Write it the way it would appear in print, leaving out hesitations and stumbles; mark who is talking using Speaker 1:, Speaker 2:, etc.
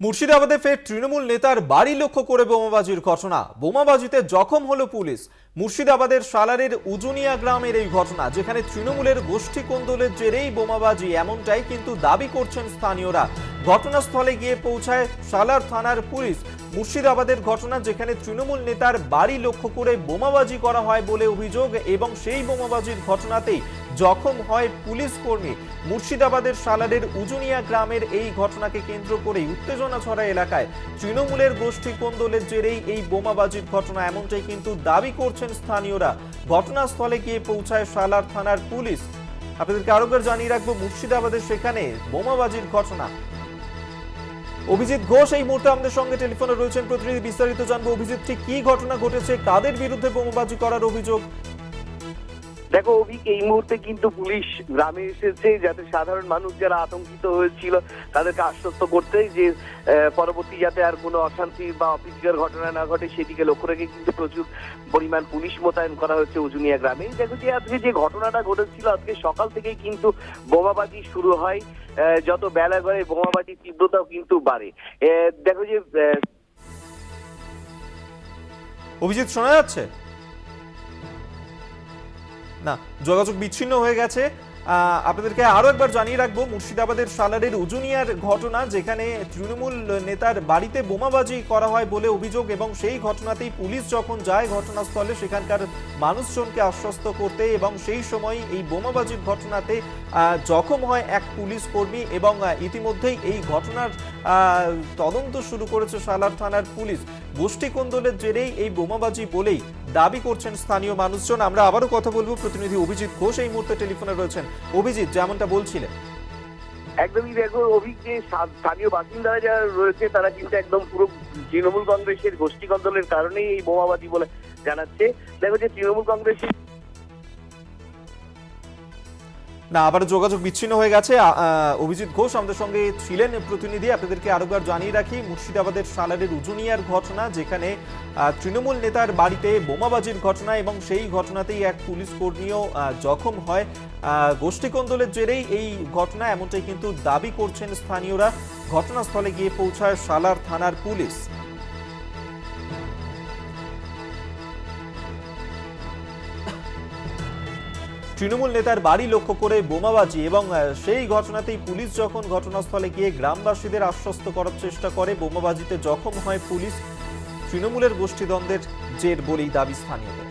Speaker 1: মুর্শিদাবাদে ফের তৃণমূল নেতার বাড়ি লক্ষ্য করে বোমাবাজির ঘটনা। বোমাবাজিতে জখম হলো পুলিশ। মুর্শিদাবাদের সালারের উজুনিয়া গ্রামের এই ঘটনা, যেখানে তৃণমূলের গোষ্ঠী কোন্দলের জেরেই বোমাবাজি, এমনটাই কিন্তু দাবি করছেন স্থানীয়রা। ঘটনাস্থলে গিয়ে পৌঁছায় সালার থানার পুলিশ। মুর্শিদাবাদের ঘটনা, যেখানে তৃণমূল নেতার বাড়ি লক্ষ্য করে বোমাবাজি করা হয় বলে অভিযোগ, এবং সেই বোমাবাজির ঘটনাতেই জখম হয় পুলিশ কর্মী। মুর্শিদাবাদের সালারের উজুনিয়া গ্রামের এই ঘটনাকে কেন্দ্র করেই উত্তেজনা ছড়ায় এলাকায়। তৃণমূলের গোষ্ঠী কোন্দলের জেরেই এই বোমাবাজির ঘটনা, এমনটাই কিন্তু দাবি করছেন স্থানীয়রা। ঘটনাস্থলে গিয়ে পৌঁছায় সালার থানার পুলিশ। আপনাদেরকে আরেকবার জানিয়ে রাখবো, মুর্শিদাবাদের সেখানে বোমাবাজির ঘটনা। অভিজিৎ ঘোষ এই মুহূর্তে আমাদের সঙ্গে টেলিফোনে রয়েছেন, প্রতিনিধি, বিস্তারিত জানবো। অভিজিৎ, ঠিক কি ঘটনা ঘটেছে, কাদের বিরুদ্ধে বোমাবাজি করার অভিযোগ?
Speaker 2: দেখো অভিক, এই মুহূর্তে কিন্তু পুলিশ গ্রামে এসেছে, যাতে সাধারণ মানুষ যারা আতঙ্কিত হয়েছিল তাদেরকে আশ্বস্ত করতে, যে পরবর্তী যাতে আর কোনো অশান্তি বা অপ্রীতিকর ঘটনা না ঘটে সেদিকে লক্ষ্য রেখে কিন্তু প্রচুর পরিমাণ পুলিশ মোতায়েন করা হচ্ছে উজুনিয়া গ্রামে। দেখো যে আজকে যে ঘটনাটা ঘটেছিল, আজকে সকাল থেকেই কিন্তু বোমাবাজি শুরু হয়। যত বেলা গড়ে বোমাবাজির তীব্রতাও কিন্তু বাড়ে। দেখো যে
Speaker 1: অভিজিৎ, শোনা যাচ্ছে না, যোগাযোগ বিচ্ছিন্ন হয়ে গেছে। আপনাদেরকে আরো একবার জানিয়ে রাখবো, মুর্শিদাবাদের সালারের উজুনিয়ার ঘটনা, যেখানে তৃণমূল নেতার বাড়িতে বোমাবাজি করা হয় বলে অভিযোগ, এবং সেই ঘটনাতেই পুলিশ যখন যায় ঘটনাস্থলে সেখানকার মানুষজনকে আশ্বস্ত করতে, এবং সেই সময় এই বোমাবাজির ঘটনাতে জখম হয় এক পুলিশ কর্মী, এবং ইতিমধ্যেই এই ঘটনার তদন্ত শুরু করেছে সালার থানার পুলিশ। গোষ্ঠী কোন্দলের জেরেই এই বোমাবাজি বলেই দাবি করছেন স্থানীয় মানুষজন। আমরা আবারও কথা বলবো, প্রতিনিধি অভিজিৎ ঘোষ এই মুহূর্তে টেলিফোনে রয়েছেন। অভিজিৎ, যেমনটা বলছিলেন।
Speaker 2: একদমই, দেখো অভিক, যে স্থানীয় বাসিন্দারা যারা রয়েছে তারা কিন্তু একদম পুরো তৃণমূল কংগ্রেসের গোষ্ঠী কন্দলের কারণেই এই বোমাবাজি বলে জানাচ্ছে। দেখো যে তৃণমূল কংগ্রেসের
Speaker 1: না, আবার যোগাযোগ বিচ্ছিন্ন হয়ে গেছে। অভিজিৎ ঘোষ আমাদের সঙ্গে ছিলেন প্রতিনিধি। আপনাদেরকে আরেকবার জানিয়ে রাখি, মুর্শিদাবাদের সালারের উজুনিয়ার ঘটনা, যেখানে তৃণমূল নেতার বাড়িতে বোমাবাজির ঘটনা, এবং সেই ঘটনাতেই এক পুলিশ কর্মীও জখম হয়। গোষ্ঠী কোন্দলের জেরেই এই ঘটনা, এমনটাই কিন্তু দাবি করছেন স্থানীয়রা। ঘটনাস্থলে গিয়ে পৌঁছায় সালার থানার পুলিশ। তৃণমূল নেতার বাড়ি লক্ষ্য করে বোমাবাজি, এবং সেই ঘটনাতেই পুলিশ যখন ঘটনাস্থলে গিয়ে গ্রামবাসীদের আশ্বস্ত করার চেষ্টা করে, বোমাবাজিতে জখম হয় পুলিশ। তৃণমূলের গোষ্ঠীদ্বন্দ্বের জের বলেই দাবি স্থানীয়দের।